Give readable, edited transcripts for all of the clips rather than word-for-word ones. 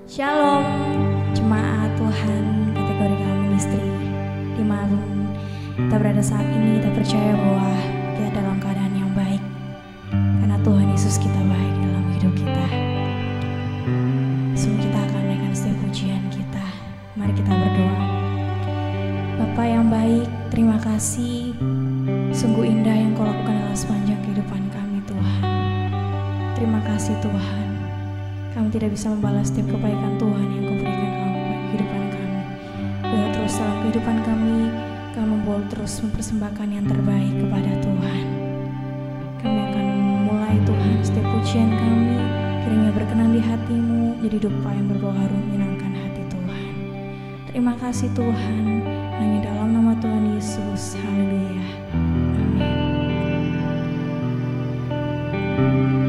Shalom, jemaat Tuhan kategori kami ministry. Dimanapun kita berada saat ini, kita percaya bahwa kita dalam keadaan yang baik karena Tuhan Yesus kita baik dalam hidup kita. Sebelum kita akan naikkan setiap pujian kita, mari kita berdoa. Bapa yang baik, terima kasih. Sungguh indah yang Kau lakukan dalam sepanjang kehidupan kami, Tuhan. Terima kasih, Tuhan. Kami tidak bisa membalas setiap kebaikan Tuhan yang Kau berikan dalam kehidupan kami. Biar terus dalam kehidupan kami membawa terus mempersembahkan yang terbaik kepada Tuhan. Kami akan mulai, Tuhan, setiap pujian kami kiranya berkenan di hati-Mu, jadi dupa yang berbau harum menyenangkan hati Tuhan. Terima kasih Tuhan, hanya dalam nama Tuhan Yesus. Haleluya. Amin.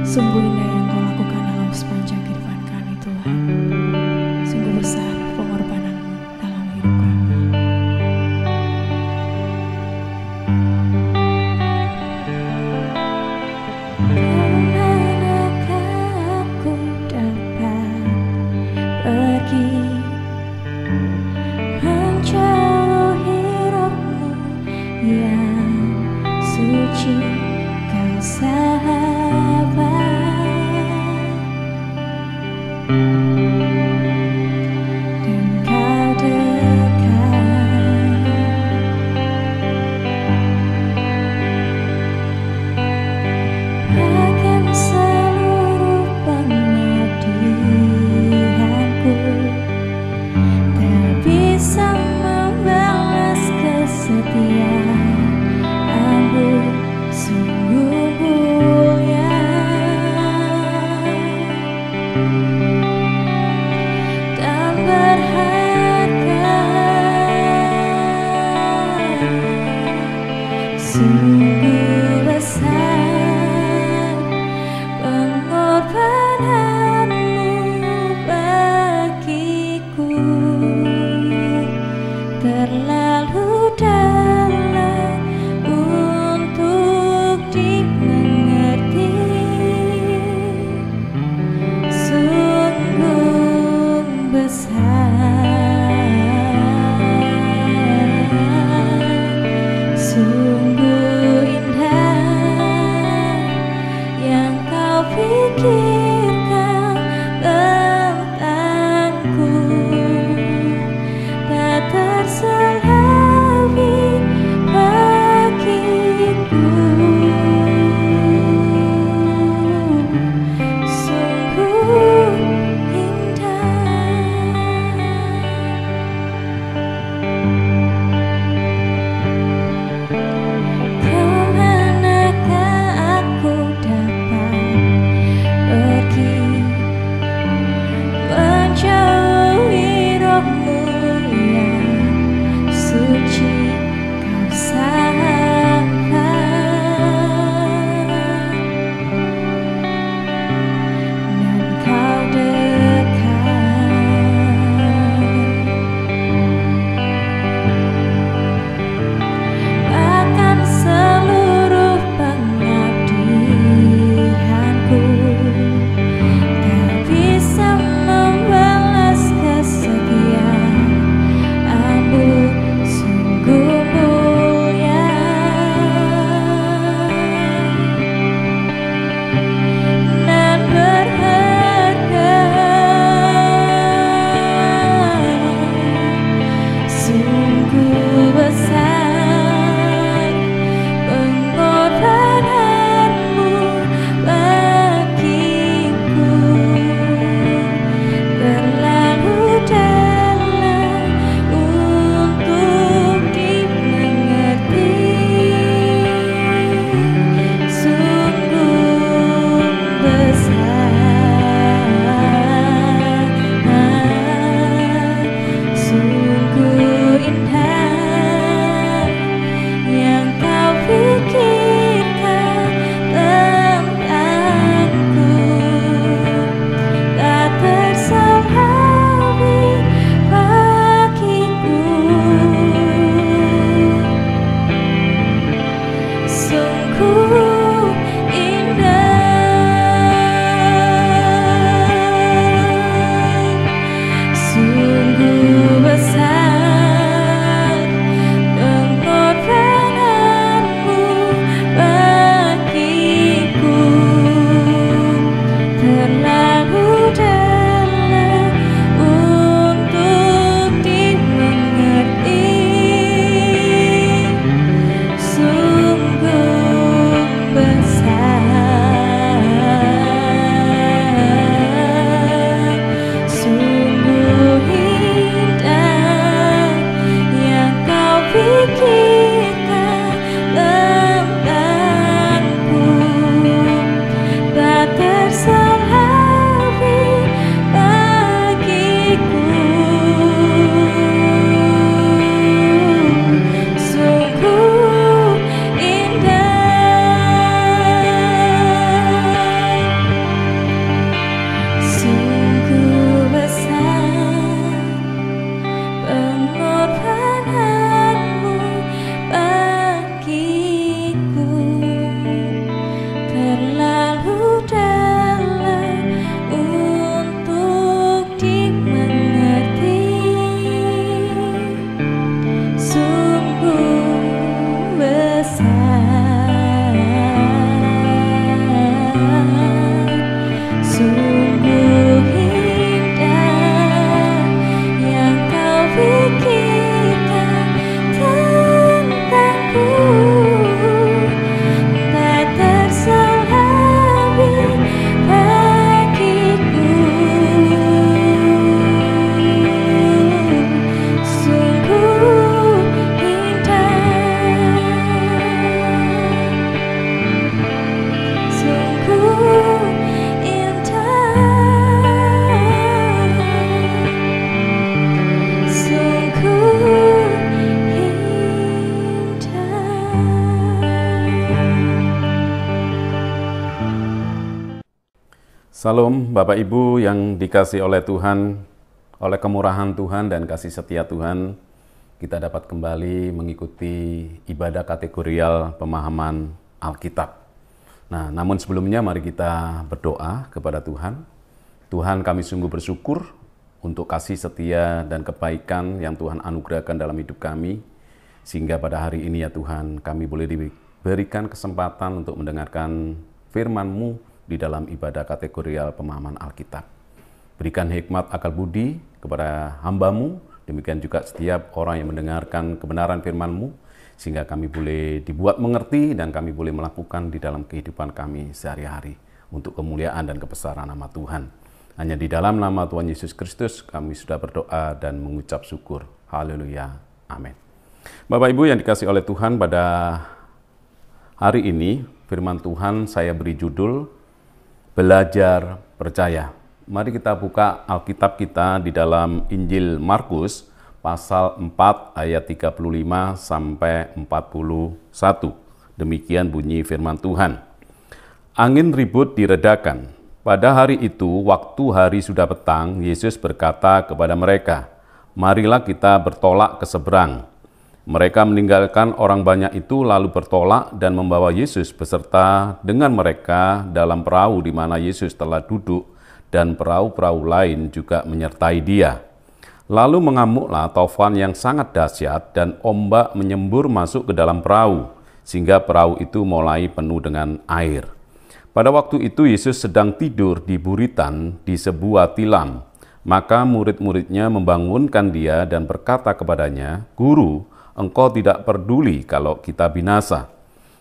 Sungguh indah yang Kau lakukan dalam sepanjang kehidupan kami, Tuhan. Sungguh besar pengorbanan-Mu dalam hidup kami. Kemanakah aku dapat pergi menjauhi Roh-Mu yang suci, Kau sahabat. Sungguh besar pengorbanan-Mu bagiku, terlalu dalam untuk dimengerti. Sungguh besar, sungguh Salam Bapak Ibu yang dikasih oleh Tuhan, oleh kemurahan Tuhan dan kasih setia Tuhan, kita dapat kembali mengikuti ibadah kategorial pemahaman Alkitab. Nah, namun sebelumnya mari kita berdoa kepada Tuhan. Tuhan, kami sungguh bersyukur untuk kasih setia dan kebaikan yang Tuhan anugerahkan dalam hidup kami, sehingga pada hari ini ya Tuhan, kami boleh diberikan kesempatan untuk mendengarkan firman-Mu di dalam ibadah kategorial pemahaman Alkitab. Berikan hikmat akal budi kepada hamba-Mu, demikian juga setiap orang yang mendengarkan kebenaran firman-Mu, sehingga kami boleh dibuat mengerti dan kami boleh melakukan di dalam kehidupan kami sehari-hari untuk kemuliaan dan kebesaran nama Tuhan. Hanya di dalam nama Tuhan Yesus Kristus kami sudah berdoa dan mengucap syukur. Haleluya. Amin. Bapak Ibu yang dikasih oleh Tuhan, pada hari ini firman Tuhan saya beri judul Belajar Percaya. Mari kita buka Alkitab kita di dalam Injil Markus pasal 4 ayat 35 sampai 41. Demikian bunyi firman Tuhan. Angin ribut diredakan. Pada hari itu, waktu hari sudah petang, Yesus berkata kepada mereka, "Marilah kita bertolak ke seberang." Mereka meninggalkan orang banyak itu lalu bertolak dan membawa Yesus beserta dengan mereka dalam perahu di mana Yesus telah duduk, dan perahu-perahu lain juga menyertai Dia. Lalu mengamuklah taufan yang sangat dahsyat dan ombak menyembur masuk ke dalam perahu, sehingga perahu itu mulai penuh dengan air. Pada waktu itu Yesus sedang tidur di buritan di sebuah tilam. Maka murid-muridnya membangunkan Dia dan berkata kepadanya, "Guru, Engkau tidak peduli kalau kita binasa."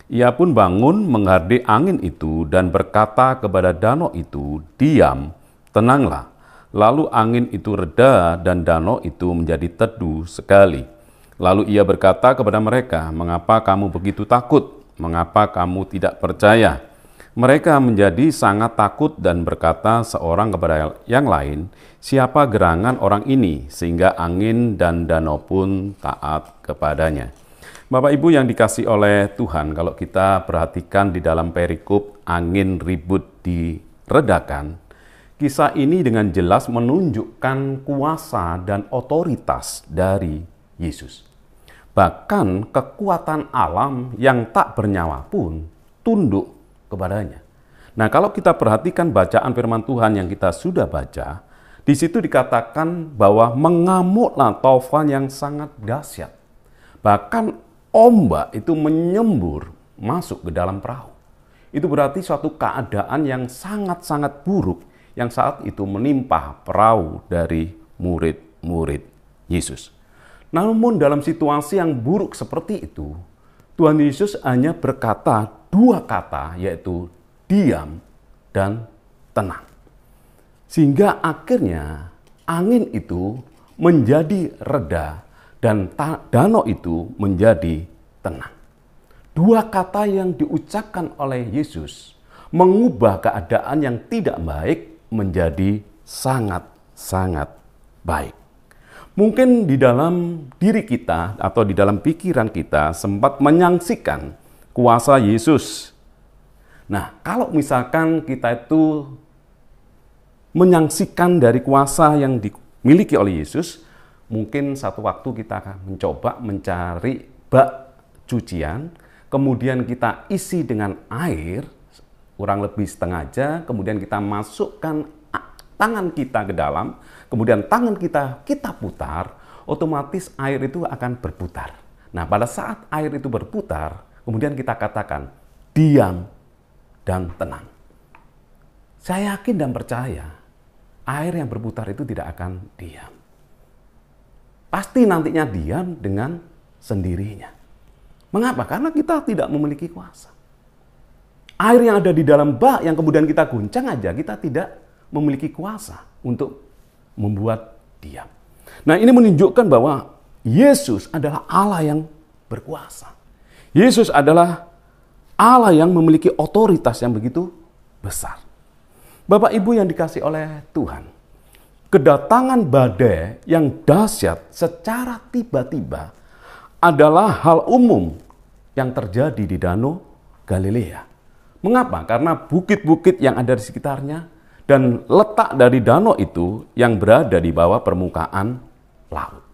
Ia pun bangun menghardik angin itu dan berkata kepada danau itu, "Diam, tenanglah." Lalu angin itu reda dan danau itu menjadi teduh sekali. Lalu ia berkata kepada mereka, "Mengapa kamu begitu takut? Mengapa kamu tidak percaya?" Mereka menjadi sangat takut dan berkata seorang kepada yang lain, "Siapa gerangan orang ini sehingga angin dan danau pun taat kepadanya?" Bapak Ibu yang dikasih oleh Tuhan, kalau kita perhatikan di dalam perikop angin ribut diredakan, kisah ini dengan jelas menunjukkan kuasa dan otoritas dari Yesus. Bahkan kekuatan alam yang tak bernyawa pun tunduk kepadanya. Nah, kalau kita perhatikan bacaan firman Tuhan yang kita sudah baca, di situ dikatakan bahwa mengamuklah taufan yang sangat dahsyat. Bahkan ombak itu menyembur masuk ke dalam perahu. Itu berarti suatu keadaan yang sangat-sangat buruk yang saat itu menimpa perahu dari murid-murid Yesus. Namun dalam situasi yang buruk seperti itu, Tuhan Yesus hanya berkata dua kata, yaitu diam dan tenang. Sehingga akhirnya angin itu menjadi reda dan danau itu menjadi tenang. Dua kata yang diucapkan oleh Yesus mengubah keadaan yang tidak baik menjadi sangat-sangat baik. Mungkin di dalam diri kita atau di dalam pikiran kita sempat menyaksikan kuasa Yesus. Nah, kalau misalkan kita itu menyaksikan dari kuasa yang dimiliki oleh Yesus, mungkin satu waktu kita akan mencoba mencari bak cucian, kemudian kita isi dengan air, kurang lebih setengah jam, kemudian kita masukkan tangan kita ke dalam, kemudian tangan kita putar, otomatis air itu akan berputar. Nah, pada saat air itu berputar, kemudian kita katakan, diam dan tenang. Saya yakin dan percaya, air yang berputar itu tidak akan diam. Pasti nantinya diam dengan sendirinya. Mengapa? Karena kita tidak memiliki kuasa. Air yang ada di dalam bak yang kemudian kita guncang aja, kita tidak memiliki kuasa untuk membuat diam. Nah, ini menunjukkan bahwa Yesus adalah Allah yang berkuasa. Yesus adalah Allah yang memiliki otoritas yang begitu besar. Bapak Ibu yang dikasih oleh Tuhan, kedatangan badai yang dahsyat secara tiba-tiba adalah hal umum yang terjadi di Danau Galilea. Mengapa? Karena bukit-bukit yang ada di sekitarnya Dan letak dari danau itu yang berada di bawah permukaan laut.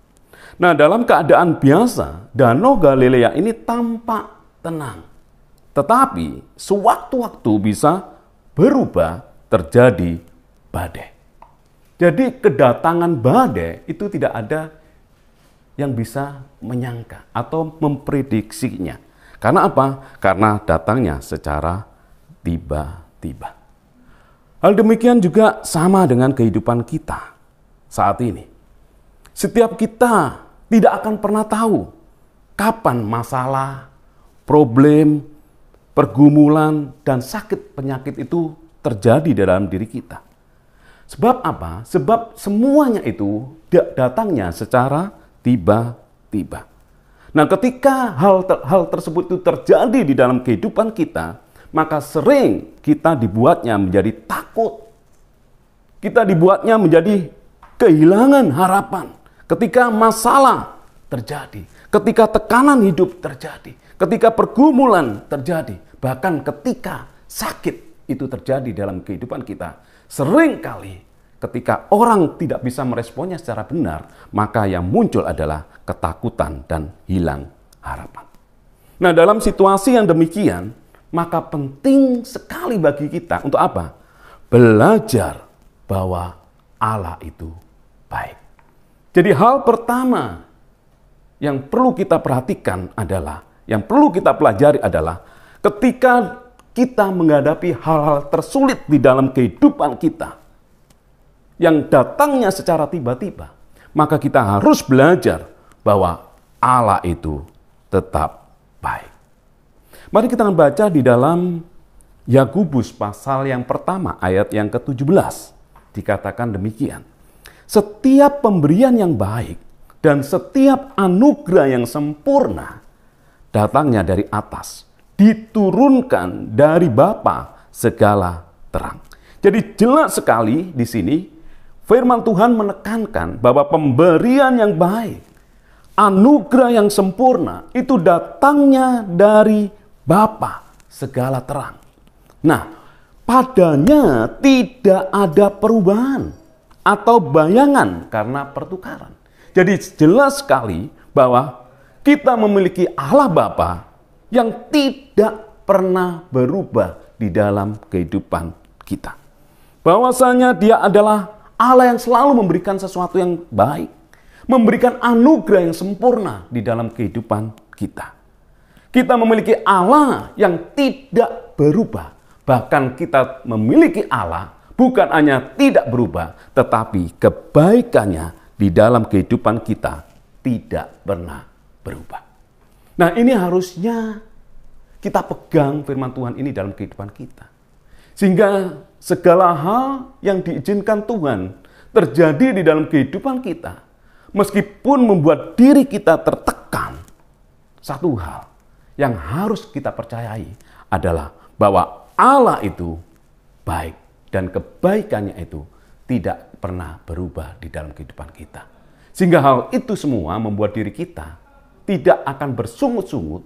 Nah, dalam keadaan biasa, Danau Galilea ini tampak tenang. Tetapi sewaktu-waktu bisa berubah, terjadi badai. Jadi kedatangan badai itu tidak ada yang bisa menyangka atau memprediksinya. Karena apa? Karena datangnya secara tiba-tiba. Hal demikian juga sama dengan kehidupan kita saat ini. Setiap kita tidak akan pernah tahu kapan masalah, problem, pergumulan, dan sakit penyakit itu terjadi dalam diri kita. Sebab apa? Sebab semuanya itu datangnya secara tiba-tiba. Nah, ketika hal tersebut itu terjadi di dalam kehidupan kita, maka sering kita dibuatnya menjadi takut. Kita dibuatnya menjadi kehilangan harapan. Ketika masalah terjadi, ketika tekanan hidup terjadi, ketika pergumulan terjadi, bahkan ketika sakit itu terjadi dalam kehidupan kita, seringkali ketika orang tidak bisa meresponnya secara benar, maka yang muncul adalah ketakutan dan hilang harapan. Nah, dalam situasi yang demikian, maka penting sekali bagi kita untuk apa? Belajar bahwa Allah itu baik. Jadi hal pertama yang perlu kita perhatikan adalah, yang perlu kita pelajari adalah ketika kita menghadapi hal-hal tersulit di dalam kehidupan kita yang datangnya secara tiba-tiba, maka kita harus belajar bahwa Allah itu tetap baik. Mari kita baca di dalam Yakobus pasal yang pertama ayat yang ke-17. Dikatakan demikian. Setiap pemberian yang baik dan setiap anugerah yang sempurna datangnya dari atas, diturunkan dari Bapa segala terang. Jadi jelas sekali di sini firman Tuhan menekankan bahwa pemberian yang baik, anugerah yang sempurna itu datangnya dari Bapa segala terang. Nah, padanya tidak ada perubahan atau bayangan karena pertukaran. Jadi jelas sekali bahwa kita memiliki Allah Bapa yang tidak pernah berubah di dalam kehidupan kita. Bahwasanya Dia adalah Allah yang selalu memberikan sesuatu yang baik, memberikan anugerah yang sempurna di dalam kehidupan kita. Kita memiliki Allah yang tidak berubah. Bahkan kita memiliki Allah bukan hanya tidak berubah, tetapi kebaikannya di dalam kehidupan kita tidak pernah berubah. Nah, ini harusnya kita pegang firman Tuhan ini dalam kehidupan kita. Sehingga segala hal yang diizinkan Tuhan terjadi di dalam kehidupan kita, meskipun membuat diri kita tertekan, satu hal yang harus kita percayai adalah bahwa Allah itu baik dan kebaikannya itu tidak pernah berubah di dalam kehidupan kita. Sehingga hal itu semua membuat diri kita tidak akan bersungut-sungut,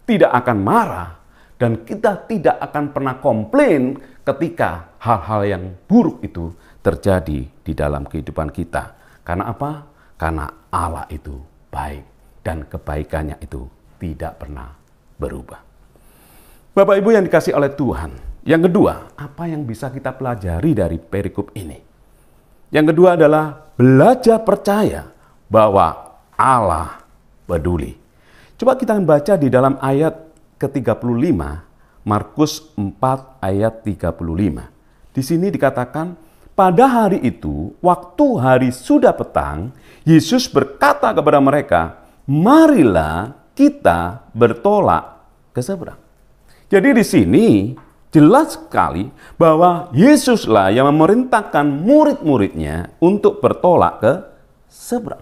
tidak akan marah, dan kita tidak akan pernah komplain ketika hal-hal yang buruk itu terjadi di dalam kehidupan kita. Karena apa? Karena Allah itu baik dan kebaikannya itu tidak pernah berubah. Bapak Ibu yang dikasihi oleh Tuhan, yang kedua, apa yang bisa kita pelajari dari perikop ini? Yang kedua adalah belajar percaya bahwa Allah peduli. Coba kita baca di dalam ayat ke-35, Markus 4 ayat 35. Di sini dikatakan, pada hari itu, waktu hari sudah petang, Yesus berkata kepada mereka, marilah kita bertolak ke seberang. Jadi di sini jelas sekali bahwa Yesuslah yang memerintahkan murid-muridnya untuk bertolak ke seberang.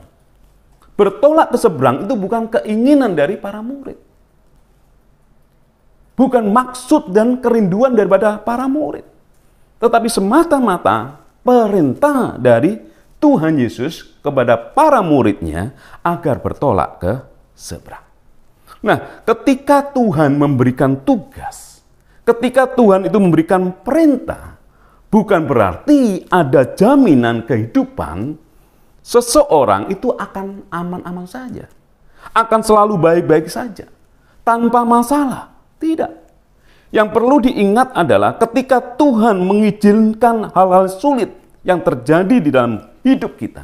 Bertolak ke seberang itu bukan keinginan dari para murid. Bukan maksud dan kerinduan daripada para murid. Tetapi semata-mata perintah dari Tuhan Yesus kepada para muridnya agar bertolak ke seberang. Nah, ketika Tuhan memberikan tugas, ketika Tuhan itu memberikan perintah, bukan berarti ada jaminan kehidupan seseorang itu akan aman-aman saja. Akan selalu baik-baik saja. Tanpa masalah. Tidak. Yang perlu diingat adalah ketika Tuhan mengizinkan hal-hal sulit yang terjadi di dalam hidup kita,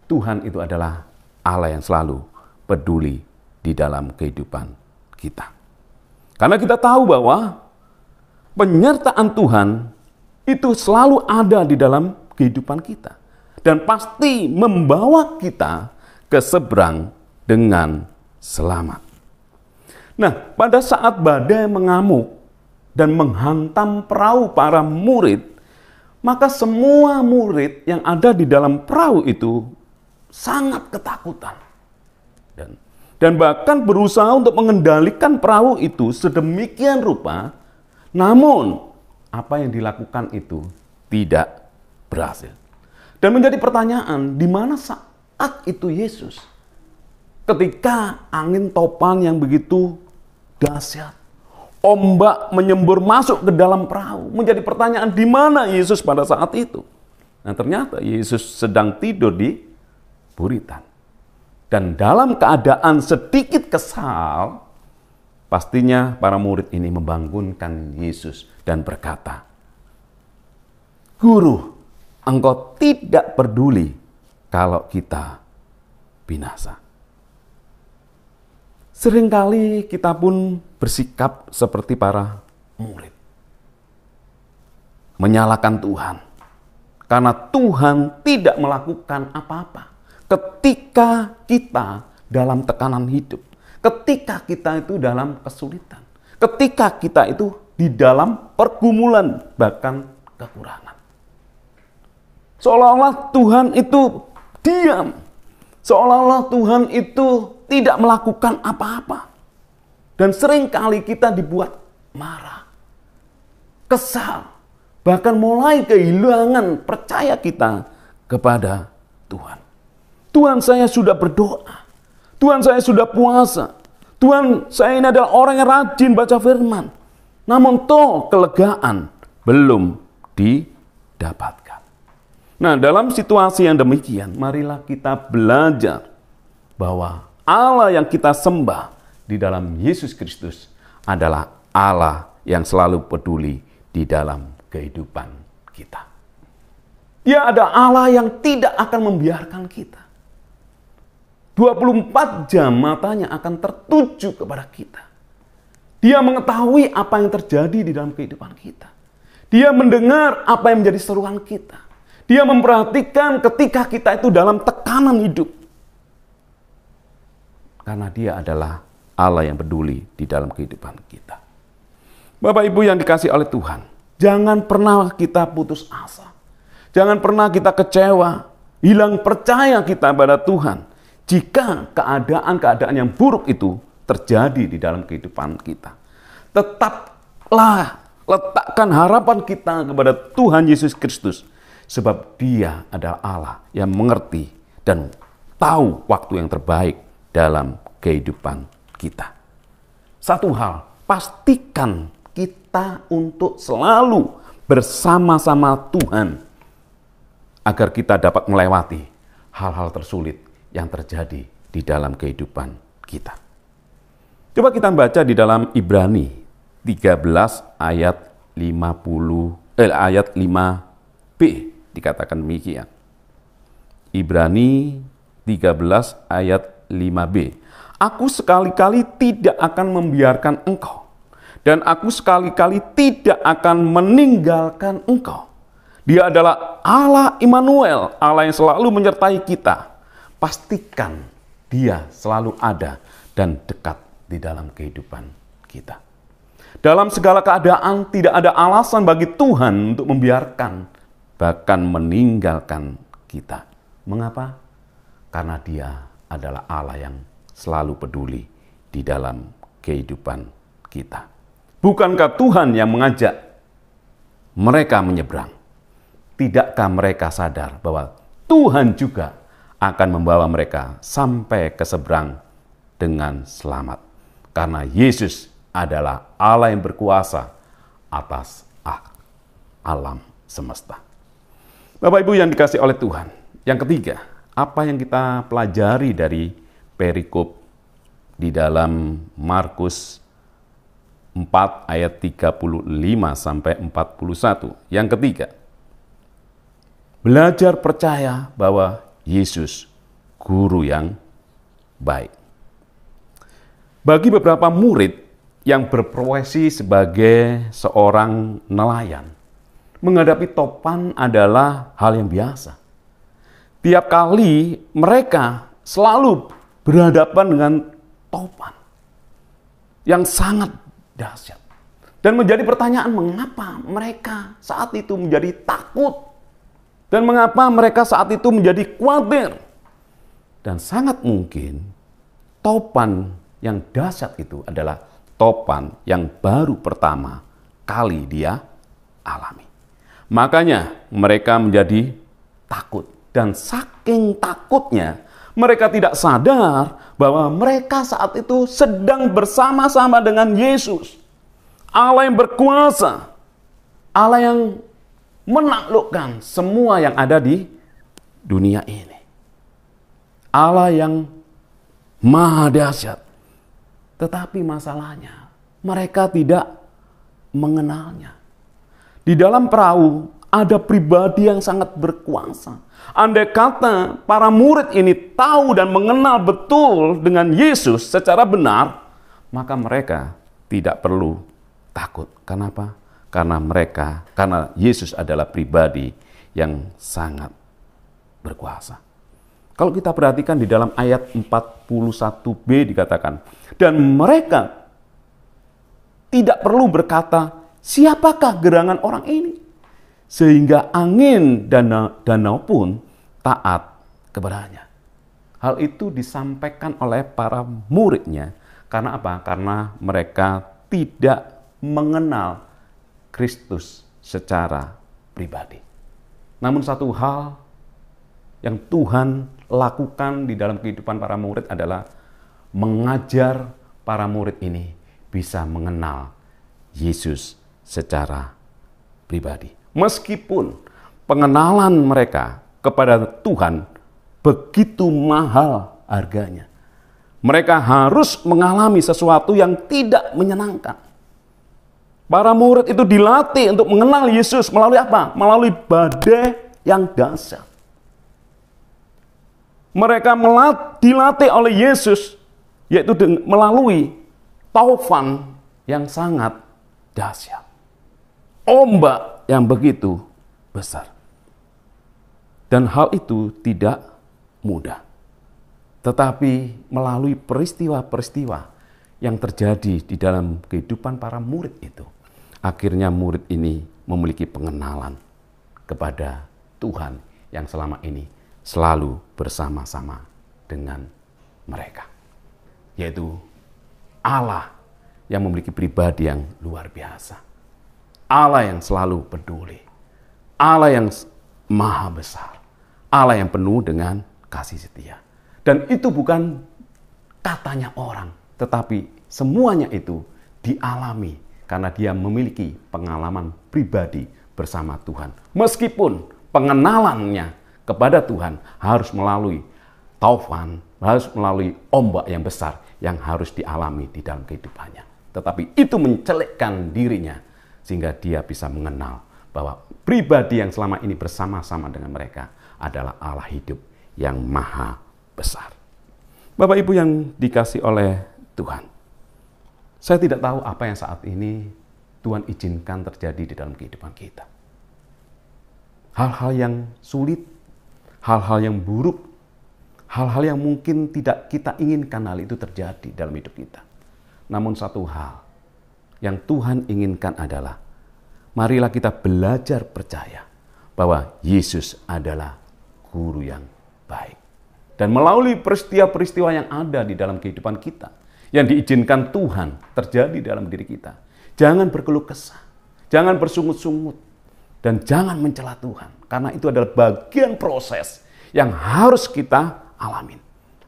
Tuhan itu adalah Allah yang selalu peduli di dalam kehidupan kita. Karena kita tahu bahwa penyertaan Tuhan itu selalu ada di dalam kehidupan kita. Dan pasti membawa kita ke seberang dengan selamat. Nah, pada saat badai mengamuk dan menghantam perahu para murid, maka semua murid yang ada di dalam perahu itu sangat ketakutan. Dan bahkan berusaha untuk mengendalikan perahu itu sedemikian rupa, namun apa yang dilakukan itu tidak berhasil. Dan menjadi pertanyaan, di mana saat itu Yesus? Ketika angin topan yang begitu dahsyat, ombak menyembur masuk ke dalam perahu. Menjadi pertanyaan, di mana Yesus pada saat itu? Nah, ternyata Yesus sedang tidur di buritan. Dan dalam keadaan sedikit kesal, pastinya para murid ini membangunkan Yesus dan berkata, "Guru, Engkau tidak peduli kalau kita binasa." Seringkali kita pun bersikap seperti para murid. Menyalahkan Tuhan. Karena Tuhan tidak melakukan apa-apa. Ketika kita dalam tekanan hidup. Ketika kita itu dalam kesulitan. Ketika kita itu di dalam pergumulan, bahkan kekurangan. Seolah-olah Tuhan itu diam. Seolah-olah Tuhan itu tidak melakukan apa-apa. Dan seringkali kita dibuat marah, kesal, bahkan mulai kehilangan percaya kita kepada Tuhan. Tuhan, saya sudah berdoa. Tuhan, saya sudah puasa. Tuhan, saya ini adalah orang yang rajin baca firman. Namun toh kelegaan belum didapatkan. Nah, dalam situasi yang demikian, marilah kita belajar bahwa Allah yang kita sembah di dalam Yesus Kristus adalah Allah yang selalu peduli di dalam kehidupan kita. Dia ada Allah yang tidak akan membiarkan kita. 24 jam matanya akan tertuju kepada kita. Dia mengetahui apa yang terjadi di dalam kehidupan kita. Dia mendengar apa yang menjadi seruan kita. Dia memperhatikan ketika kita itu dalam tekanan hidup. Karena dia adalah Allah yang peduli di dalam kehidupan kita. Bapak Ibu yang dikasihi oleh Tuhan, jangan pernah kita putus asa. Jangan pernah kita kecewa, hilang percaya kita pada Tuhan. Jika keadaan-keadaan yang buruk itu terjadi di dalam kehidupan kita. Tetaplah letakkan harapan kita kepada Tuhan Yesus Kristus. Sebab dia adalah Allah yang mengerti dan tahu waktu yang terbaik dalam kehidupan kita. Satu hal, pastikan kita untuk selalu bersama-sama Tuhan agar kita dapat melewati hal-hal tersulit yang terjadi di dalam kehidupan kita. Coba kita baca di dalam Ibrani 13 ayat 5b dikatakan demikian. Ibrani 13 ayat 5b. Aku sekali-kali tidak akan membiarkan engkau, dan aku sekali-kali tidak akan meninggalkan engkau. Dia adalah Allah Immanuel, Allah yang selalu menyertai kita. Pastikan dia selalu ada dan dekat di dalam kehidupan kita. Dalam segala keadaan tidak ada alasan bagi Tuhan untuk membiarkan, bahkan meninggalkan kita. Mengapa? Karena dia adalah Allah yang selalu peduli di dalam kehidupan kita. Bukankah Tuhan yang mengajak mereka menyeberang? Tidakkah mereka sadar bahwa Tuhan juga akan membawa mereka sampai ke seberang dengan selamat? Karena Yesus adalah Allah yang berkuasa atas alam semesta. Bapak Ibu yang dikasih oleh Tuhan. Yang ketiga, apa yang kita pelajari dari perikop di dalam Markus 4 ayat 35 sampai 41. Yang ketiga, belajar percaya bahwa Yesus guru yang baik. Bagi beberapa murid yang berprofesi sebagai seorang nelayan, menghadapi topan adalah hal yang biasa. Tiap kali mereka selalu berhadapan dengan topan yang sangat dahsyat. Dan menjadi pertanyaan, mengapa mereka saat itu menjadi takut? Dan mengapa mereka saat itu menjadi khawatir? Dan sangat mungkin topan yang dahsyat itu adalah topan yang baru pertama kali dia alami. Makanya mereka menjadi takut. Dan saking takutnya, mereka tidak sadar bahwa mereka saat itu sedang bersama-sama dengan Yesus. Allah yang berkuasa. Allah yang menaklukkan semua yang ada di dunia ini. Allah yang maha dahsyat. Tetapi masalahnya, mereka tidak mengenalnya. Di dalam perahu ada pribadi yang sangat berkuasa. Andai kata para murid ini tahu dan mengenal betul dengan Yesus secara benar, maka mereka tidak perlu takut. Kenapa? Karena Yesus adalah pribadi yang sangat berkuasa. Kalau kita perhatikan di dalam ayat 41b dikatakan, dan mereka tidak perlu berkata, siapakah gerangan orang ini? Sehingga angin dan danau pun taat kepadanya. Hal itu disampaikan oleh para muridnya. Karena apa? Karena mereka tidak mengenal Kristus secara pribadi. Namun satu hal yang Tuhan lakukan di dalam kehidupan para murid adalah mengajar para murid ini bisa mengenal Yesus secara pribadi. Meskipun pengenalan mereka kepada Tuhan begitu mahal harganya, mereka harus mengalami sesuatu yang tidak menyenangkan. Para murid itu dilatih untuk mengenal Yesus melalui apa? Melalui badai yang dahsyat. Mereka dilatih oleh Yesus, yaitu melalui taufan yang sangat dahsyat. Ombak yang begitu besar. Dan hal itu tidak mudah. Tetapi melalui peristiwa-peristiwa yang terjadi di dalam kehidupan para murid itu, akhirnya murid ini memiliki pengenalan kepada Tuhan yang selama ini selalu bersama-sama dengan mereka. Yaitu Allah yang memiliki pribadi yang luar biasa. Allah yang selalu peduli. Allah yang maha besar. Allah yang penuh dengan kasih setia. Dan itu bukan katanya orang, tetapi semuanya itu dialami karena dia memiliki pengalaman pribadi bersama Tuhan. Meskipun pengenalannya kepada Tuhan harus melalui taufan, harus melalui ombak yang besar yang harus dialami di dalam kehidupannya. Tetapi itu mencelikkan dirinya sehingga dia bisa mengenal bahwa pribadi yang selama ini bersama-sama dengan mereka adalah Allah hidup yang maha besar. Bapak Ibu yang dikasih oleh Tuhan, saya tidak tahu apa yang saat ini Tuhan izinkan terjadi di dalam kehidupan kita. Hal-hal yang sulit, hal-hal yang buruk, hal-hal yang mungkin tidak kita inginkan hal itu terjadi dalam hidup kita. Namun satu hal yang Tuhan inginkan adalah, marilah kita belajar percaya bahwa Yesus adalah guru yang baik. Dan melalui peristiwa-peristiwa yang ada di dalam kehidupan kita, yang diizinkan Tuhan terjadi dalam diri kita, jangan berkeluh kesah, jangan bersungut-sungut, dan jangan mencela Tuhan. Karena itu adalah bagian proses yang harus kita alamin.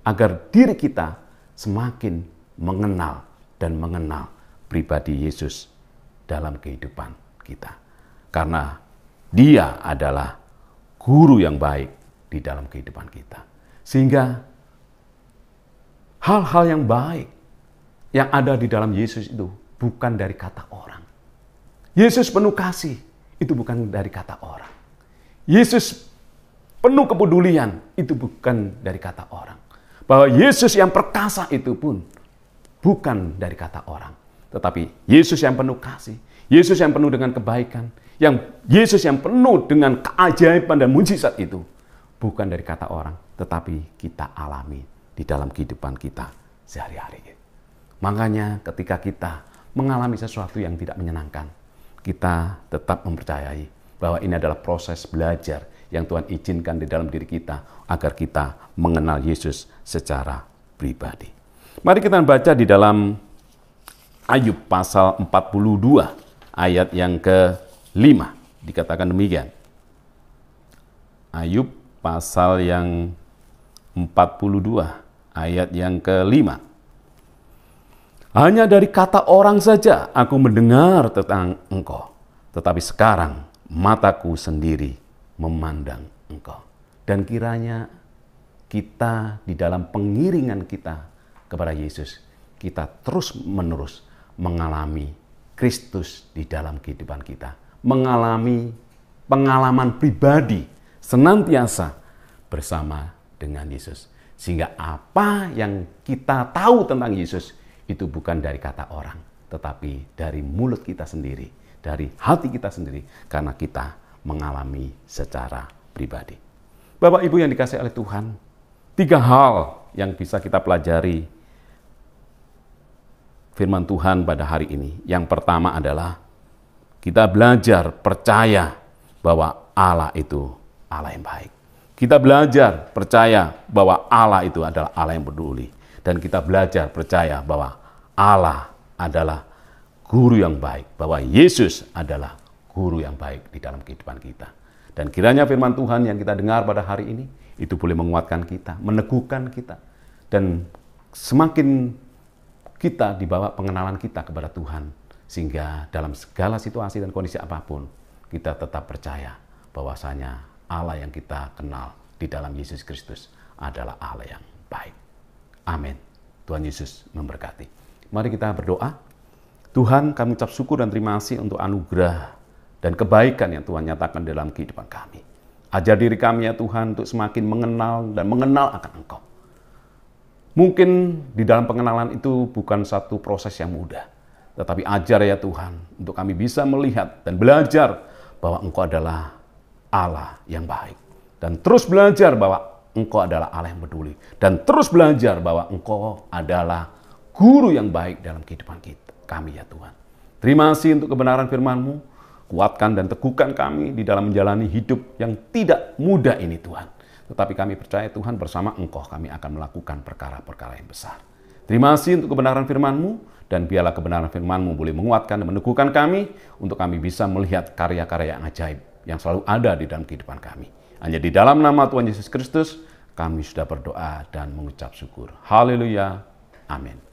Agar diri kita semakin mengenal dan mengenal pribadi Yesus dalam kehidupan kita. Karena Dia adalah guru yang baik di dalam kehidupan kita. Sehingga hal-hal yang baik yang ada di dalam Yesus itu bukan dari kata orang. Yesus penuh kasih, itu bukan dari kata orang. Yesus penuh kepedulian, itu bukan dari kata orang. Bahwa Yesus yang perkasa itu pun bukan dari kata orang. Tetapi Yesus yang penuh kasih, Yesus yang penuh dengan kebaikan, Yesus yang penuh dengan keajaiban dan mujizat itu bukan dari kata orang, tetapi kita alami di dalam kehidupan kita sehari-hari. Makanya ketika kita mengalami sesuatu yang tidak menyenangkan, kita tetap mempercayai bahwa ini adalah proses belajar yang Tuhan izinkan di dalam diri kita agar kita mengenal Yesus secara pribadi. Mari kita baca di dalam Ayub pasal 42 ayat yang ke-5. Dikatakan demikian. Ayub pasal yang 42 ayat yang ke-5. Hanya dari kata orang saja aku mendengar tentang engkau, tetapi sekarang mataku sendiri memandang engkau. Dan kiranya kita di dalam pengiringan kita kepada Yesus, kita terus-menerus mengalami Kristus di dalam kehidupan kita. Mengalami pengalaman pribadi senantiasa bersama dengan Yesus. Sehingga apa yang kita tahu tentang Yesus itu bukan dari kata orang, tetapi dari mulut kita sendiri, dari hati kita sendiri, karena kita mengalami secara pribadi. Bapak Ibu yang dikasihi oleh Tuhan, 3 hal yang bisa kita pelajari firman Tuhan pada hari ini. Yang pertama adalah kita belajar percaya bahwa Allah itu Allah yang baik. Kita belajar percaya bahwa Allah itu adalah Allah yang peduli. Dan kita belajar percaya bahwa Allah adalah guru yang baik, bahwa Yesus adalah guru yang baik di dalam kehidupan kita. Dan kiranya firman Tuhan yang kita dengar pada hari ini, itu boleh menguatkan kita, meneguhkan kita, dan semakin kita dibawa pengenalan kita kepada Tuhan, sehingga dalam segala situasi dan kondisi apapun, kita tetap percaya bahwasanya Allah yang kita kenal di dalam Yesus Kristus adalah Allah yang baik. Amin. Tuhan Yesus memberkati. Mari kita berdoa. Tuhan, kami ucap syukur dan terima kasih untuk anugerah dan kebaikan yang Tuhan nyatakan dalam kehidupan kami. Ajar diri kami ya Tuhan untuk semakin mengenal dan mengenal akan Engkau. Mungkin di dalam pengenalan itu bukan satu proses yang mudah. Tetapi ajar ya Tuhan untuk kami bisa melihat dan belajar bahwa Engkau adalah Allah yang baik. Dan terus belajar bahwa Engkau adalah Allah yang peduli. Dan terus belajar bahwa Engkau adalah guru yang baik dalam kehidupan kami ya Tuhan. Terima kasih untuk kebenaran firman-Mu. Kuatkan dan teguhkan kami di dalam menjalani hidup yang tidak mudah ini Tuhan. Tetapi kami percaya Tuhan bersama Engkau kami akan melakukan perkara-perkara yang besar. Terima kasih untuk kebenaran firman-Mu. Dan biarlah kebenaran firman-Mu boleh menguatkan dan meneguhkan kami untuk kami bisa melihat karya-karya yang ajaib yang selalu ada di dalam kehidupan kami. Hanya di dalam nama Tuhan Yesus Kristus kami sudah berdoa dan mengucap syukur. Haleluya. Amin.